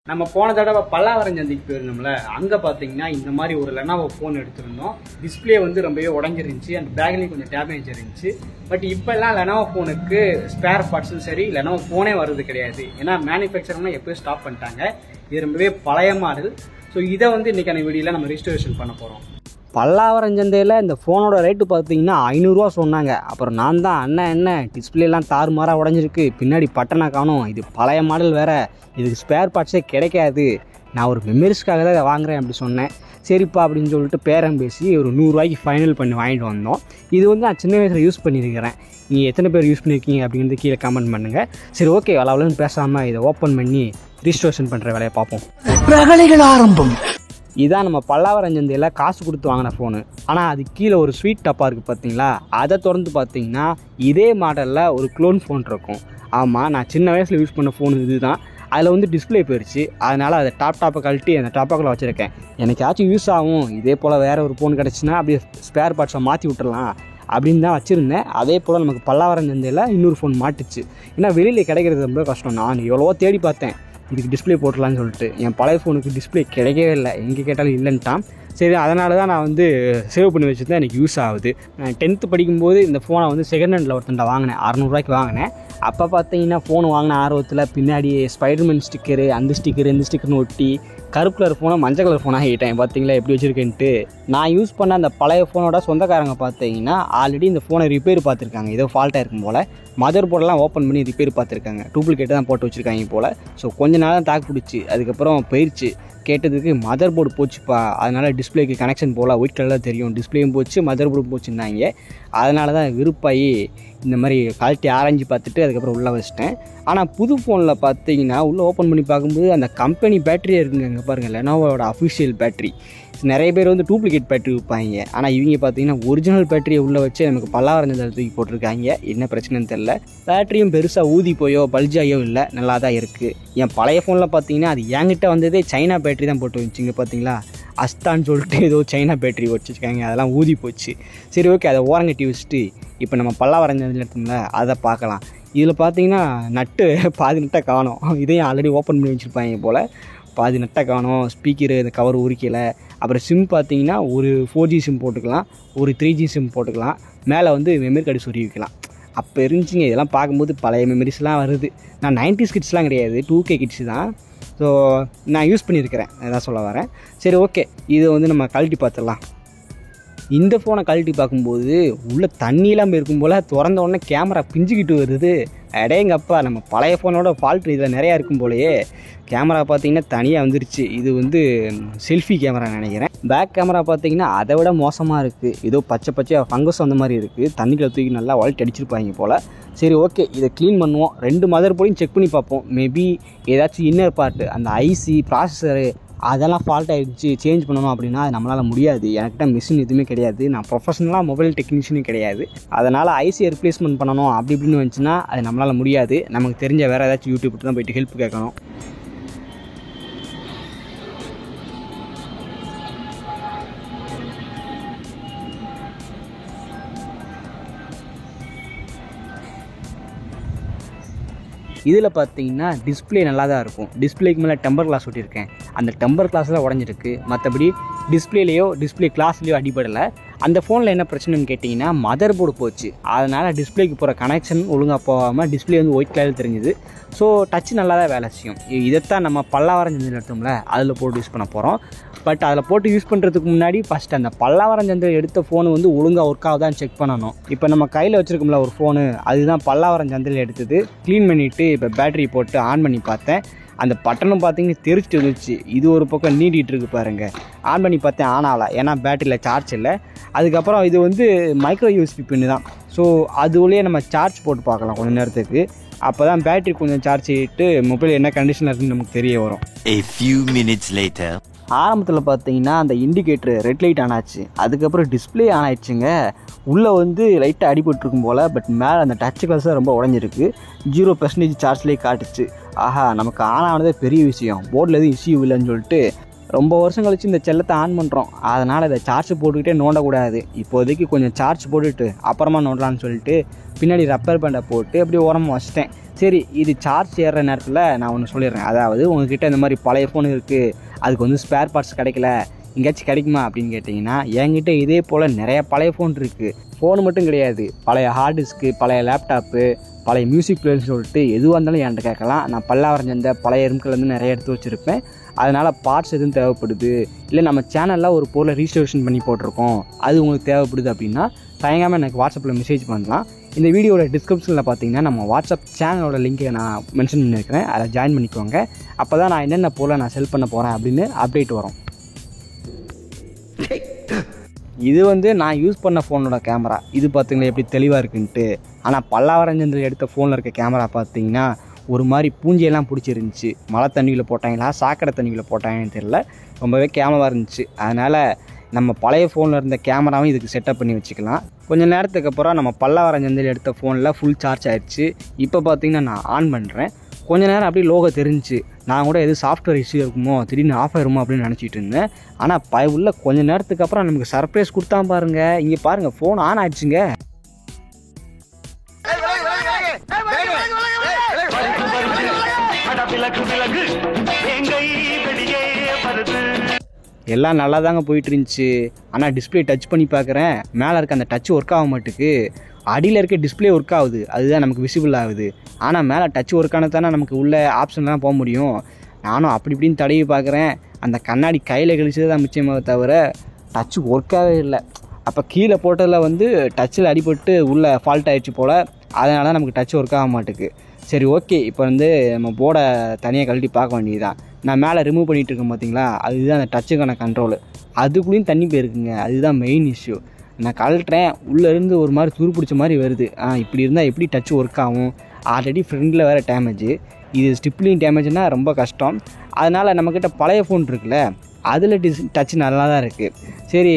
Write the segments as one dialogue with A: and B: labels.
A: நம்ம போன தடவை பல்லாவரம் சந்தைக்கு போயிருந்தோம்ல, அங்கே பார்த்தீங்கன்னா இந்த மாதிரி ஒரு லெனோவோ ஃபோன் எடுத்திருந்தோம். டிஸ்பிளே வந்து ரொம்பவே உடஞ்சிருந்துச்சு, அந்த பேக்லேயும் கொஞ்சம் டேமேஜ் இருந்துச்சு. பட் இப்போல்லாம் லெனோவோ ஃபோனுக்கு ஸ்பேர் பார்ட்ஸும் சரி, லெனோவோ ஃபோனே வருது கிடையாது. ஏன்னா மேனுஃபேக்சர்லாம் எப்போயும் ஸ்டாப் பண்ணிட்டாங்க. இது ரொம்பவே பழைய மாடல். ஸோ இதை வந்து இன்றைக்கான வீடியோவில் நம்ம ரிஸ்டோரேஷன் பண்ண போகிறோம்.
B: பல்லாவரம் சந்தையில் இந்த ஃபோனோட ரேட்டு பார்த்தீங்கன்னா 500 சொன்னாங்க. அப்புறம் நான் தான் அண்ணன் என்ன டிஸ்பிளேலாம் தாறுமாறாக உடஞ்சிருக்கு, பின்னாடி பட்டனை காணும், இது பழைய மாடல் வேறு, இதுக்கு ஸ்பேர் பார்ட்ஸே கிடைக்காது, நான் ஒரு மெமரிஸ்க்காக தான் இதை வாங்குறேன் அப்படி சொன்னேன். சரிப்பா அப்படின்னு சொல்லிட்டு பேரம் பேசி ஒரு 100 ரூபாய்க்கு ஃபைனல் பண்ணி வாங்கிட்டு வந்தோம். இது வந்து நான் சின்ன வயசில் யூஸ் பண்ணியிருக்கிறேன். நீங்கள் எத்தனை பேர் யூஸ் பண்ணியிருக்கீங்க அப்படிங்கிறது கீழே கமெண்ட் பண்ணுங்கள். சரி, ஓகே, அவ்வளோன்னு பேசாமல் இதை ஓப்பன் பண்ணி ரிஸ்டோரேஷன் பண்ணுற வேலையை பார்ப்போம்.
C: ரகளைகள் ஆரம்பம்.
B: இதான் நம்ம பல்லாவரம் சந்தையில் காசு கொடுத்து வாங்கின ஃபோனு. ஆனால் அது கீழே ஒரு ஸ்வீட் டப்பா இருக்குது பார்த்தீங்களா, அதை திறந்து பார்த்தீங்கன்னா இதே மாடலில் ஒரு க்ளோன் ஃபோன் இருக்கும். ஆமாம், நான் சின்ன வயசில் யூஸ் பண்ண ஃபோன் இது தான். அதில் வந்து டிஸ்பிளே போயிடுச்சு, அதனால் அதை டாப்பை கழட்டி அந்த டாப்பாக்குள்ளே வச்சுருக்கேன். எனக்காச்சும் யூஸ் ஆகும், இதே போல் வேறு ஒரு ஃபோன் கிடச்சின்னா அப்படியே ஸ்பேர் பார்ட்ஸை மாற்றி விட்டுடலாம் அப்படின்னு தான் வச்சுருந்தேன். அதே போல் நமக்கு பல்லாவரம் சந்தையில் இன்னொரு ஃபோன் மாட்டுச்சு. ஏன்னா வெளியில் கிடைக்கிறது ரொம்ப கஷ்டம். நான் எவ்வளவோ தேடி பார்த்தேன் இதுக்கு டிஸ்பிளே போட்டுடலான்னு சொல்லிட்டு. என் பழைய ஃபோனுக்கு டிஸ்பிளே கிடைக்கவே இல்லை, எங்கே கேட்டாலும் இல்லைன்ட்டான். சரி, அதனால தான் நான் வந்து சேவ் பண்ணி வச்சுருந்தேன், எனக்கு யூஸ் ஆகுது. நான் 10th படிக்கும்போது இந்த ஃபோனை வந்து செகண்ட் ஹேண்டில் ஒருத்தன்ட்ட வாங்கினேன், 600 ரூபாய்க்கு வாங்கினேன். அப்போ பார்த்தீங்கன்னா ஃபோன் வாங்கின ஆர்வத்தில் பின்னாடி ஸ்பைடர்மேன் ஸ்டிக்கரு, அந்த ஸ்டிக்கரு இந்த ஸ்டிக்கர்னு ஒட்டி கருப்பு கலர் ஃபோனை மஞ்சள் கலர் ஃபோனாக ஆகிட்டேன். பார்த்தீங்களா எப்படி வச்சுருக்கேன்ட்டு. நான் யூஸ் பண்ண அந்த பழைய ஃபோனோட சொந்தக்காரங்க பார்த்தீங்கன்னா ஆல்ரெடி இந்த ஃபோனை ரிப்பேர் பார்த்துருக்காங்க. ஏதோ ஃபால்ட்டாக இருக்கும் போல், மதர் போர்டெல்லாம் ஓப்பன் பண்ணி ரிப்பேர் பார்த்துருக்காங்க, டூப்ளிகேட்டு தான் போட்டு வச்சுருக்காங்க போல். ஸோ கொஞ்ச நாள் தான் தாக்கு பிடிச்சி, அதுக்கப்புறம் போயிடுச்சு. கேட்டதுக்கு மதர் போர்டு போச்சுப்பா, அதனால் டிஸ்பிளேக்கு கனெக்ஷன் போல் ஒயிட் கலரில் தெரியும், டிஸ்பிளேயும் போச்சு மதர் போர்டும் போச்சுருந்தாங்க. அதனால தான் விருப்பாகி இந்த மாதிரி குவாலிட்டி ஆராய்ஞ்சு பார்த்துட்டு அதுக்கப்புறம் உள்ளே வச்சிட்டேன். ஆனால் புது ஃபோனில் பார்த்தீங்கன்னா உள்ளே ஓப்பன் பண்ணி பார்க்கும்போது அந்த கம்பெனி பேட்டரியே இருக்குங்க. இங்கே பாருங்கள், லெனோவோட அஃபிஷியல் பேட்டரி. நிறைய பேர் வந்து டூப்ளிகேட் பேட்டரி விற்பாங்க, ஆனால் இவங்க பார்த்தீங்கன்னா ஒரிஜினல் பேட்டரியை உள்ளே வச்சு நமக்கு பல்லாவரம் சந்தையில் தூக்கி போட்டிருக்காங்க. என்ன பிரச்சனைன்னு தெரில. பேட்டரியும் பெருசாக ஊதி போயோ பல்ஜாயோ இல்லை, நல்லா தான் இருக்குது. என் பழைய ஃபோனில் பார்த்தீங்கன்னா அது என்கிட்ட வந்ததே சைனா பேட்டரி தான் போட்டு வச்சுங்க. பார்த்தீங்களா, அஸ்தான்னு சொல்லிட்டு ஏதோ சைனா பேட்டரி வச்சுருக்காங்க, அதெல்லாம் ஊதி போச்சு. சரி, ஓகே, அதை ஓரங்கட்டி வச்சுட்டு இப்போ நம்ம பல்லாவரம் சந்தையில் எடுத்தோம்ல அதை பார்க்கலாம். இதில் பார்த்தீங்கன்னா நட்டு பாதி நட்டை காணும். இதையும் ஆல்ரெடி ஓப்பன் பண்ணி வச்சுருப்பாங்க போல். பாதி நட்டை காணும், ஸ்பீக்கரு இந்த கவர் உரிக்கலை. அப்புறம் சிம் பார்த்தீங்கன்னா ஒரு 4G சிம் போட்டுக்கலாம், ஒரு 3G சிம் போட்டுக்கலாம். மேலே வந்து மெமரி கார்டு சொருகி வைக்கலாம். அப்போ இருந்துச்சுங்க. இதெல்லாம் பார்க்கும்போது பழைய மெமரிஸ்லாம் வருது. நான் 90s கிட்ஸ்லாம் கிடையாது, 2K கிட்ஸ் தான். ஸோ நான் யூஸ் பண்ணியிருக்கிறேன், அதான் சொல்ல வரேன். சரி, ஓகே, இதை வந்து நம்ம கழட்டி பார்த்துடலாம். இந்த ஃபோனை கழட்டி பார்க்கும்போது உள்ளே தண்ணியெல்லாம் இருக்கும் போல், திறந்த உடனே கேமரா பிஞ்சுக்கிட்டு வருது. அடேங்கப்பா, நம்ம பழைய ஃபோனோட ஃபால்ட் இதில் நிறையா இருக்கும் போலையே. கேமரா பார்த்தீங்கன்னா தனியாக வந்துருச்சு. இது வந்து செல்ஃபி கேமரா நினைக்கிறேன். பேக் கேமரா பார்த்தீங்கன்னா அதை விட மோசமாக இருக்குது. ஏதோ பச்சையாக ஃபங்கஸ் அந்த மாதிரி இருக்குது. தண்ணியில் தூக்கி நல்லா வால்ட் அடிச்சிருப்பாங்க போல். சரி, ஓகே, இதை க்ளீன் பண்ணுவோம். 2 மதர் போர்டையும் செக் பண்ணி பார்ப்போம். மேபி ஏதாச்சும் இன்னர் பார்ட்டு, அந்த ஐசி ப்ராசஸரு அதெல்லாம் ஃபால்ட் ஆகிடுச்சு, சேஞ்ச் பண்ணணும் அப்படின்னா அது நம்மளால் முடியாது. எனக்கிட்ட மிஷின் எதுவுமே கிடையாது, நான் ப்ரொஃபஷனலாக மொபைல் டெக்னீஷியனும் கிடையாது. அதனால் ஐசியை ரிப்ளேஸ்மெண்ட் பண்ணணும் அப்படி இப்படின்னு வந்துச்சுன்னா அது நம்மளால் முடியாது. நமக்கு தெரிஞ்ச வேறு ஏதாச்சும் யூடியூப்ட்டு தான் போய்ட்டு ஹெல்ப் கேட்கணும். இதில் பார்த்தீங்கன்னா டிஸ்பிளே நல்லா தான் இருக்கும். டிஸ்பிளேக்கு மேலே டெம்பர் கிளாஸ் ஒட்டியிருக்கேன், அந்த டெம்பர் கிளாஸில் உடஞ்சிருக்கு. மற்றபடி டிஸ்பிளேலையோ டிஸ்பிளே கிளாஸ்லேயோ அடிபடலை. அந்த ஃபோனில் என்ன பிரச்சனைன்னு கேட்டிங்கன்னா மதர் போர்டு போச்சு. அதனால் டிஸ்பிளேக்கு போகிற கனெக்ஷன் ஒழுங்காக போகாமல் டிஸ்பிளே வந்து ஒயிட் கலரில் தெரிஞ்சுது. ஸோ டச் நல்லா தான் வேலை செய்யும். இதைத்தான் நம்ம பல்லாவரம் சந்தையில் எடுத்தோம்ல, அதில் போட்டு யூஸ் பண்ண போகிறோம். பட் அதில் போட்டு யூஸ் பண்ணுறதுக்கு முன்னாடி ஃபஸ்ட்டு அந்த பல்லாவரம் சந்தையில் எடுத்த ஃபோனு வந்து ஒழுங்காக ஒர்க் ஆகுதான்னு செக் பண்ணணும். இப்போ நம்ம கையில் வச்சுருக்கோம்ல ஒரு ஃபோனு, அதுதான் பல்லாவரம் சந்தையில் எடுத்தது. க்ளீன் பண்ணிவிட்டு இப்போ பேட்டரி போட்டு ஆன் பண்ணி பார்த்தேன். அந்த பட்டனும் பார்த்தீங்கன்னா தெரிச்சிட்டு வந்துச்சு. இது ஒரு பக்கம் நீட்டிகிட்டு இருக்கு பாருங்கள். ஆன் பண்ணி பார்த்தேன், ஆன் ஆகலை, ஏன்னா பேட்டரியில் சார்ஜ் இல்லை. அதுக்கப்புறம் இது வந்து மைக்ரோ யூஎஸ்பி பின்னு தான். ஸோ அதுலேயே நம்ம சார்ஜ் போட்டு பார்க்கலாம் கொஞ்சம் நேரத்துக்கு. அப்போ தான் பேட்டரி கொஞ்சம் சார்ஜ் ஆகிட்டு மொபைல் என்ன கண்டிஷனில் இருக்குன்னு நமக்கு தெரிய வரும்.
C: A few minutes later.
B: ஆரம்பத்தில் பார்த்தீங்கன்னா அந்த இண்டிகேட்டர் ரெட் லைட் ஆன் ஆச்சு. அதுக்கப்புறம் டிஸ்பிளே ஆன் ஆயிடுச்சுங்க. உள்ளே வந்து லைட்டாக அடிபட்டுருக்கும் போல். பட் மேலே அந்த டச் கிளாஸ் தான் ரொம்ப உடஞ்சிருக்கு. 0% சார்ஜ்லேயே காட்டுச்சு. ஆஹா, நமக்கு ஆன் ஆனதே பெரிய விஷயம். போர்டில் எதுவும் இஷ்யூ இல்லைன்னு சொல்லிட்டு ரொம்ப வருஷம் கழிச்சு இந்த செல்லத்தை ஆன் பண்ணுறோம். அதனால் இதை சார்ஜ் போட்டுக்கிட்டே நோண்டக்கூடாது. இப்போதைக்கு கொஞ்சம் சார்ஜ் போட்டுட்டு அப்புறமா நோண்டலான்னு சொல்லிட்டு பின்னாடி ரப்பர் பேண்டை போட்டு அப்படியே ஓரமாக வச்சிட்டேன். சரி, இது சார்ஜ் ஏறுற நேரத்தில் நான் ஒன்று சொல்லிடுறேன். அதாவது உங்ககிட்ட இந்த மாதிரி பழைய ஃபோன் இருக்குது, அதுக்கு வந்து ஸ்பேர் பார்ட்ஸ் கிடைக்கல, எங்கேயாச்சும் கிடைக்குமா அப்படின்னு கேட்டிங்கன்னா, என்கிட்ட இதே போல் நிறைய பழைய ஃபோன் இருக்குது. ஃபோன் மட்டும் கிடையாது, பழைய ஹார்ட் டிஸ்க்கு, பழைய லேப்டாப்பு, பழைய மியூசிக் பிளேயர்னு சொல்லிட்டு எதுவாக இருந்தாலும் என்கிட்ட கேட்கலாம். நான் பல்லாவரஞ்சந்த பழைய எரும்கள்லேருந்து நிறைய எடுத்து வச்சுருப்பேன். அதனால் பார்ட்ஸ் எதுவும் தேவைப்படுது, இல்லை நம்ம சேனலில் ஒரு பொருளை ரீஸ்டோரேஷன் பண்ணி போட்டிருக்கோம், அது உங்களுக்கு தேவைப்படுது அப்படின்னா தயங்காமல் எனக்கு வாட்ஸ்அப்பில் மெசேஜ் பண்ணலாம். இந்த வீடியோட டிஸ்கிரிப்ஷனில் பார்த்தீங்கன்னா நம்ம வாட்ஸ்அப் சேனலோட லிங்க்கை நான் மென்ஷன் பண்ணியிருக்கிறேன். அதை ஜாயின் பண்ணிக்கோங்க. அப்போ தான் நான் என்னென்ன பொருளை நான் செல் பண்ண போகிறேன் அப்படின்னு அப்டேட் வரும். இது வந்து நான் யூஸ் பண்ண ஃபோனோட கேமரா. இது பார்த்திங்களா எப்படி தெளிவாக இருக்குன்ட்டு. ஆனால் பல்லாவரஞ்சந்தில் எடுத்த ஃபோனில் இருக்க கேமரா பார்த்திங்கன்னா ஒரு மாதிரி பூஞ்சையெல்லாம் பிடிச்சிருந்துச்சி. மழை தண்ணியில் போட்டாங்களா சாக்கடை தண்ணியில் போட்டாங்கன்னு தெரியல, ரொம்பவே கேமராக இருந்துச்சு. அதனால் நம்ம பழைய ஃபோனில் இருந்த கேமராவும் இதுக்கு செட்டப் பண்ணி வச்சுக்கலாம். கொஞ்சம் நேரத்துக்கு அப்புறம் நம்ம பல்லாவரஞ்சந்தில் எடுத்த ஃபோனில் ஃபுல் சார்ஜ் ஆயிடுச்சு. இப்போ பார்த்திங்கன்னா நான் ஆன் பண்ணுறேன். கொஞ்சம் நேரம் அப்படியே லோகோ தெரிஞ்சிச்சு. நான் கூட எது சாஃப்ட்வேர் இஷ்யூ இருக்குமோ, திடீர்னு ஆஃப் ஆயிருமோ அப்படின்னு நினச்சிட்டு இருந்தேன். ஆனால் உள்ள கொஞ்சம் நேரத்துக்கு அப்புறம் நமக்கு சர்ப்ரைஸ் கொடுத்தா பாருங்கள். இங்கே பாருங்கள், ஃபோன் ஆன் ஆயிடுச்சுங்க. எல்லாம் நல்லா தாங்க போயிட்டு இருந்துச்சு. ஆனால் டிஸ்பிளே டச் பண்ணி பார்க்குறேன், மேலே இருக்க அந்த டச் ஒர்க் ஆக மாட்டுக்கு. அடியில் இருக்க டிஸ்பிளே ஒர்க் ஆகுது, அதுதான் நமக்கு விசிபிள் ஆகுது. ஆனால் மேலே டச் ஒர்க் ஆனால் தானே நமக்கு உள்ள ஆப்ஷன்லாம் போக முடியும். நானும் அப்படி இப்படின்னு தடவி பார்க்குறேன். அந்த கண்ணாடி கையில் கழிச்சது தான் மிச்சமாக தவிர டச் ஒர்க்காகவே இல்லை. அப்போ கீழே போட்டதில் வந்து டச்சில் அடிபட்டு உள்ளே ஃபால்ட் ஆகிடுச்சு போல். அதனால தான் நமக்கு டச் ஒர்க் ஆக மாட்டுக்கு. சரி, ஓகே, இப்போ வந்து நம்ம போர்டை தனியாக கழட்டி பார்க்க வேண்டியதுதான். நான் மேலே ரிமூவ் பண்ணிகிட்டு இருக்கேன் பார்த்தீங்களா, அதுதான் அந்த டச்சுக்கான கண்ட்ரோலு. அதுக்குள்ளேயும் தண்ணி போயிருக்குங்க, அதுதான் மெயின் இஷ்யூ. நான் கழட்டுறேன், உள்ளேருந்து ஒரு மாதிரி துரு பிடிச்ச மாதிரி வருது. இப்படி இருந்தால் எப்படி டச் ஒர்க் ஆகும்? ஆல்ரெடி ஃப்ரெண்டில் வேறு டேமேஜ், இது ஸ்டிப்லையும் டேமேஜ்னால் ரொம்ப கஷ்டம். அதனால் நம்மக்கிட்ட பழைய ஃபோன் இருக்குல்ல, அதில் டச் நல்லா தான் இருக்குது. சரி,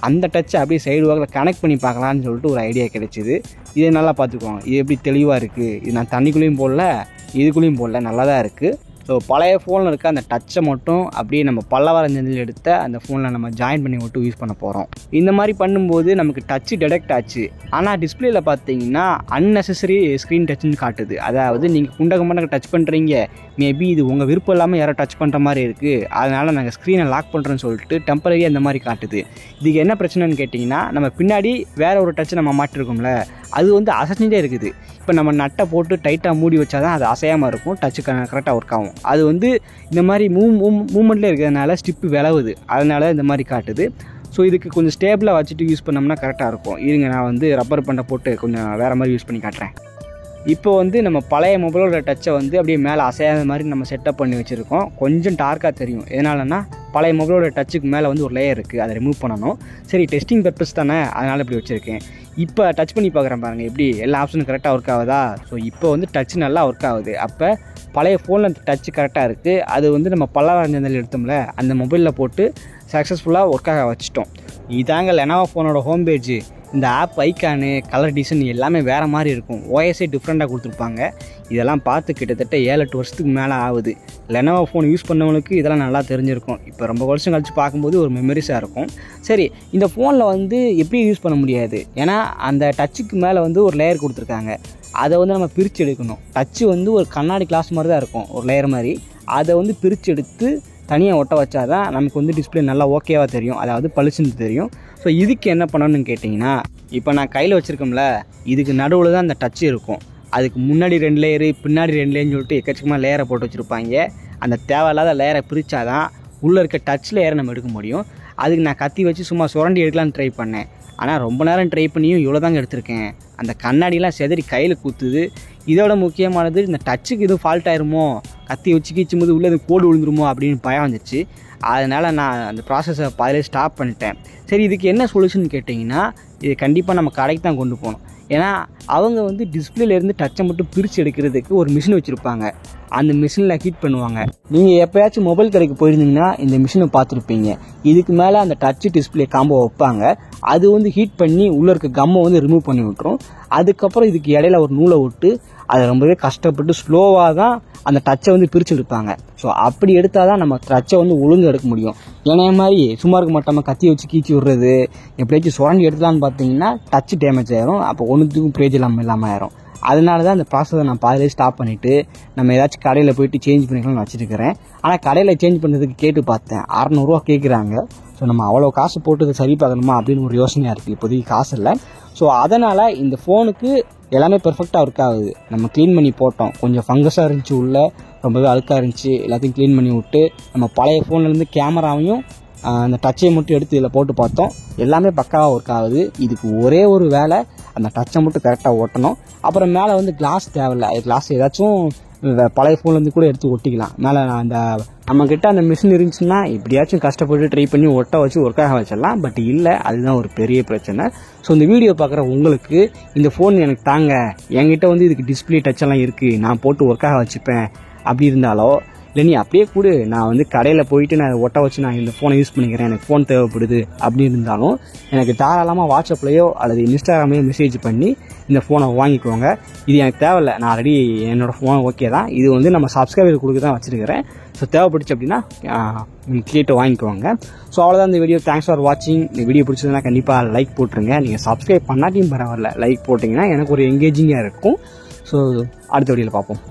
B: அந்த டச்சை அப்படியே சைடு வாக்கில் கனெக்ட் பண்ணி பார்க்கலான்னு சொல்லிட்டு ஒரு ஐடியா கிடைச்சிது. இதை நல்லா பார்த்துக்குவாங்க, இது எப்படி தெளிவாக இருக்குது. இது நான் தண்ணிக்குள்ளேயும் போடல, இதுக்குள்ளேயும் போடல, நல்லா தான் இருக்குது. ஸோ பழைய ஃபோனில் இருக்க அந்த டச்சை மட்டும் அப்படியே நம்ம பல்லாவரஞ்சந்தில் எடுத்த அந்த ஃபோனில் நம்ம ஜாயின் பண்ணி மட்டும் யூஸ் பண்ண போகிறோம். இந்த மாதிரி பண்ணும்போது நமக்கு டச்சு டிடெக்ட் ஆச்சு. ஆனால் டிஸ்பிளேயில் பார்த்தீங்கன்னா அன்னெசரி ஸ்க்ரீன் டச்சுன்னு காட்டுது. அதாவது நீங்கள் குண்டகமாக டச் பண்ணுறீங்க, மேபி இது உங்கள் விருப்பம் இல்லாமல் யாரோ டச் பண்ணுற மாதிரி இருக்குது, அதனால் நாங்கள் ஸ்க்ரீனை லாக் பண்ணுறோன்னு சொல்லிட்டு டெம்பரரியாக அந்த மாதிரி காட்டுது. இதுக்கு என்ன பிரச்சனைன்னு கேட்டிங்கன்னா, நம்ம பின்னாடி வேறு ஒரு டச்சு நம்ம மாட்டிருக்கோம்ல, அது வந்து அசைஞ்சிட்டே இருக்குது. இப்போ நம்ம நட்டை போட்டு டைட்டாக மூடி வச்சா தான் அது அசையாமல் இருக்கும், டச்சு கரெக்டாக ஒர்க் ஆகும். அது வந்து இந்த மாதிரி மூமெண்ட்லேயே இருக்கிறதுனால ஸ்டிப்பு விளவுது, அதனால இந்த மாதிரி காட்டுது. ஸோ இதுக்கு கொஞ்சம் ஸ்டேபிளாக வச்சுட்டு யூஸ் பண்ணோம்னா கரெக்டாக இருக்கும். இருங்க, நான் வந்து ரப்பர் பண்டை போட்டு கொஞ்சம் வேறு மாதிரி யூஸ் பண்ணி காட்டுறேன். இப்போ வந்து நம்ம பழைய மொபைலோட டச்சை வந்து அப்படியே மேலே அசையாத மாதிரி நம்ம செட்டப் பண்ணி வச்சுருக்கோம். கொஞ்சம் டார்க்காக தெரியும், எதனாலன்னா பழைய மொபைலோட டச்சுக்கு மேலே வந்து ஒரு லேயர் இருக்குது, அதை ரிமூவ் பண்ணணும். சரி, டெஸ்டிங் பர்பஸ் தானே, அதனால் இப்படி வச்சுருக்கேன். இப்போ டச் பண்ணி பார்க்குறேன் பாருங்கள், எப்படி எல்லா ஆப்ஷனும் கரெக்டாக ஒர்க் ஆகுதா. ஸோ இப்போ வந்து டச் நல்லா ஒர்க் ஆகுது. அப்போ பழைய ஃபோனில் அந்த டச்சு கரெக்டாக இருக்குது. அது வந்து நம்ம பல்லாவரஞ்சந்தில் எடுத்தோம்ல, அந்த மொபைலில் போட்டு சக்ஸஸ்ஃபுல்லாக ஒர்க்காக வச்சுட்டோம். இதாங்க லெனோவோ ஃபோனோட ஹோம் பேஜ். இந்த ஆப் ஐக்கானு, கலர் டிசைன் எல்லாமே வேறு மாதிரி இருக்கும். ஓஎஸ்ஐ டிஃப்ரெண்ட்டாக கொடுத்துருப்பாங்க. இதெல்லாம் பார்த்து கிட்டத்தட்ட 7-8 வருஷத்துக்கு மேலே ஆகுது. லெனோவோ ஃபோன் யூஸ் பண்ணவங்களுக்கு இதெல்லாம் நல்லா தெரிஞ்சிருக்கும். இப்போ ரொம்ப வருஷம் கழிச்சு பார்க்கும்போது ஒரு மெமரிஸாக இருக்கும். சரி, இந்த ஃபோனில் வந்து எப்படி யூஸ் பண்ண முடியாது, ஏன்னா அந்த டச்சுக்கு மேலே வந்து ஒரு லேயர் கொடுத்துருக்காங்க. அதை வந்து நம்ம பிரித்து எடுக்கணும். டச்சு வந்து ஒரு கண்ணாடி கிளாஸ் மாதிரி தான் இருக்கும், ஒரு லேயர் மாதிரி. அதை வந்து பிரித்து எடுத்து தனியாக ஒட்ட வச்சா தான் நமக்கு வந்து டிஸ்பிளே நல்லா ஓகேவாக தெரியும், அதாவது பளிச்சுன்னு தெரியும். ஸோ இதுக்கு என்ன பண்ணணும்னு கேட்டிங்கன்னா, இப்போ நான் கையில் வச்சுருக்கோம்ல, இதுக்கு நடுவில் தான் அந்த டச்சு இருக்கும். அதுக்கு முன்னாடி 2 லேயரு, பின்னாடி 2 லேயர்னு சொல்லிட்டு எக்கச்சக்கமாக லேயரை போட்டு வச்சுருப்பாங்க. அந்த தேவையில்லாத லேயரை பிரித்தா தான் உள்ளே இருக்க டச் லேயரை நம்ம எடுக்க முடியும். அதுக்கு நான் கத்தி வச்சு சும்மா சுரண்டி எடுக்கலான்னு ட்ரை பண்ணேன். ஆனால் ரொம்ப நேரம் ட்ரை பண்ணியும் இவ்வளோ தாங்க எடுத்திருக்கேன். அந்த கண்ணாடிலாம் செதறி கையில் குத்துது. இதோட முக்கியமானது, இந்த டச்சுக்கு எதுவும் ஃபால்ட் ஆயிருமோ, கத்தி வச்சு கீச்சும் போது உள்ளே கோடு விழுந்துருமோ அப்படின்னு பயம் வந்துச்சு. அதனால் நான் அந்த ப்ராசஸை பாதிலே ஸ்டாப் பண்ணிட்டேன். சரி, இதுக்கு என்ன சொல்யூஷன் கேட்டிங்கன்னா, இது கண்டிப்பாக நம்ம கடைக்கு தான் கொண்டு போகணும். ஏன்னா அவங்க வந்து டிஸ்பிளேலேருந்து டச்சை மட்டும் பிரித்து எடுக்கிறதுக்கு ஒரு மிஷின் வச்சுருப்பாங்க. அந்த மிஷினில் ஹீட் பண்ணுவாங்க. நீங்கள் எப்போயாச்சும் மொபைல் கடைக்கு போயிருந்தீங்கன்னா இந்த மிஷினை பார்த்துருப்பீங்க. இதுக்கு மேலே அந்த டச்சு டிஸ்பிளே காம்போ வைப்பாங்க. அது வந்து ஹீட் பண்ணி உள்ளே இருக்க கம்மை வந்து ரிமூவ் பண்ணி விட்டுரும். அதுக்கப்புறம் இதுக்கு இடையில ஒரு நூலை விட்டு அதை ரொம்பவே கஷ்டப்பட்டு ஸ்லோவாக தான் அந்த டச்சை வந்து பிரித்து எடுப்பாங்க. ஸோ அப்படி எடுத்தால் தான் நம்ம டச்சை வந்து ஒழுங்கு எடுக்க முடியும். ஏன்னா மாதிரி சும்மா இருக்க மாட்டாமல் கத்தி வச்சு கீச்சி விடுறது, எப்படியாச்சும் சுரண்டி எடுத்துலான்னு பார்த்தீங்கன்னா டச்சு டேமேஜ் ஆயிரும். அப்போ ஒன்றுத்துக்கும் பிரயோஜனம் இல்லாமல் ஆயிரும். அதனால தான் அந்த ப்ராசஸை நான் பாதிலே ஸ்டாப் பண்ணிவிட்டு நம்ம ஏதாச்சும் கடையில் போயிட்டு சேஞ்ச் பண்ணிக்கலாம்னு வச்சுருக்கிறேன். ஆனால் கடையில் சேஞ்ச் பண்ணுறதுக்கு கேட்டு பார்த்தேன், 600 ரூபா கேட்குறாங்க. ஸோ நம்ம அவ்வளோ காசு போட்டு சரி பார்க்கணுமா அப்படின்னு ஒரு யோசனையாக இருக்குது. இப்போதைக்கு காசு இல்லை. ஸோ அதனால் இந்த ஃபோனுக்கு எல்லாமே பெர்ஃபெக்டாக ஒர்க் ஆகுது. நம்ம க்ளீன் பண்ணி போட்டோம், கொஞ்சம் ஃபங்கஸாக இருந்துச்சு, உள்ளே ரொம்பவே அழுக்காக இருந்துச்சு, எல்லாத்தையும் க்ளீன் பண்ணி விட்டு நம்ம பழைய ஃபோன்லேருந்து கேமராவையும் அந்த டச்சை மட்டும் எடுத்து இதில் போட்டு பார்த்தோம். எல்லாமே பக்காவாக ஒர்க் ஆகுது. இதுக்கு ஒரே ஒரு வேலை, அந்த டச்சை மட்டும் கரெக்டாக ஓட்டணும். அப்புறம் மேலே வந்து கிளாஸ் தேவையில்லை. கிளாஸ் ஏதாச்சும் பழைய ஃபோன்லேருந்து கூட எடுத்து ஒட்டிக்கலாம். மேலே அந்த நம்மக்கிட்ட அந்த மிஷின் இருந்துச்சுன்னா இப்படியாச்சும் கஷ்டப்பட்டு ட்ரை பண்ணி ஒட்ட வச்சு ஒர்க்காக வச்சிடலாம். பட் இல்லை, அதுதான் ஒரு பெரிய பிரச்சனை. ஸோ இந்த வீடியோ பார்க்குற உங்களுக்கு இந்த ஃபோன் எனக்கு தாங்க, என்கிட்ட வந்து இதுக்கு டிஸ்பிளே டச்செல்லாம் இருக்குது, நான் போட்டு ஒர்க்காக வச்சுப்பேன் அப்படி இருந்தாலோ, இல்லை நீ அப்படியே கூட நான் வந்து கடையில் போயிட்டு நான் ஒட்ட வச்சு நான் இந்த ஃபோனை யூஸ் பண்ணிக்கிறேன், எனக்கு ஃபோன் தேவைப்படுது அப்படி இருந்தாலும் எனக்கு தாராளமாக வாட்ஸ்அப்லேயோ அல்லது இன்ஸ்டாகிராம்லேயோ மெசேஜ் பண்ணி இந்த ஃபோனை வாங்கிக்கோங்க. இது எனக்கு தேவையில்லை, நான் ஆல்ரெடி என்னோடய ஃபோன் ஓகே தான். இது வந்து நம்ம சப்ஸ்கிரைபர் கொடுக்க தான் வச்சுருக்கிறேன். ஸோ தேவைப்பட்டுச்சு அப்படின்னா கேட்டு வாங்கிக்கோங்க. ஸோ அவ்வளோதான் இந்த வீடியோ. தேங்க்ஸ் ஃபார் வாட்சிங். இந்த வீடியோ பிடிச்சதுன்னா கண்டிப்பாக லைக் போட்டுருங்க. நீங்கள் சப்ஸ்கிரைப் பண்ணாட்டியும் பரவாயில்ல, லைக் போட்டிங்கன்னா எனக்கு ஒரு எங்கேஜிங்காக இருக்கும். ஸோ அடுத்த வீடியோவில் பார்ப்போம்.